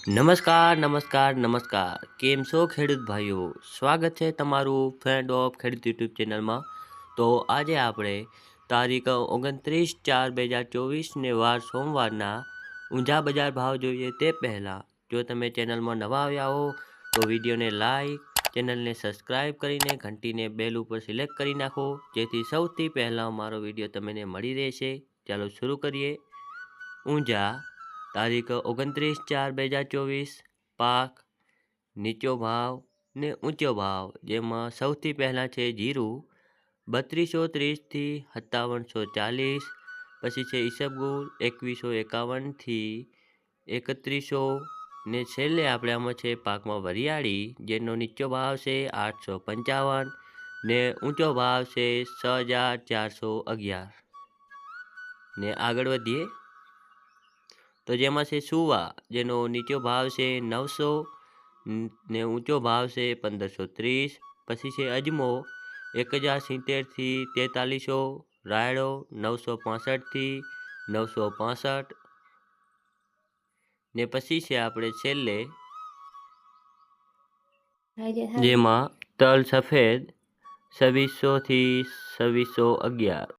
નમસ્કાર નમસ્કાર નમસ્કાર કેમ છો ખેડૂત ભાઈઓ? સ્વાગત છે તમારું ફ્રેન્ડ ઓફ ખેડૂત યુટ્યુબ ચેનલમાં. તો આજે આપણે તારીખ 29/4/2024 ને વાર સોમવારના ઊંઝા બજાર ભાવ જોઈએ તે પહેલાં જો તમે ચેનલમાં નવા આવ્યા હો તો વિડીયોને લાઈક, ચેનલને સબસ્ક્રાઈબ કરીને ઘંટીને બેલ ઉપર સિલેક્ટ કરી નાખો, જેથી સૌથી પહેલાં મારો વિડીયો તમને મળી રહેશે. ચાલો શરૂ કરીએ. ઊંઝા તારીખ 29/4/2024 પાક નીચો ભાવ ને ઊંચો ભાવ, જેમાં સૌથી પહેલાં છે જીરું 3230 થી 5740, પછી છે ઈસબગુલ 2151 થી 3100 ને છેલ્લે આપણે આમાં છે પાકમાં વરિયાળી, જેનો નીચો ભાવ છે 855 ને ઊંચો ભાવ છે 6411. ને આગળ વધીએ તો જેમાં છે સુવા, જેનો નીચો ભાવ છે 900 ને ઊંચો ભાવ છે 1530. પછી છે અજમો 1070 થી 4300, રાયડો 965 થી 965 ને પછી છે આપણે છેલ્લે જેમાં તલ સફેદ 2600 થી 2611.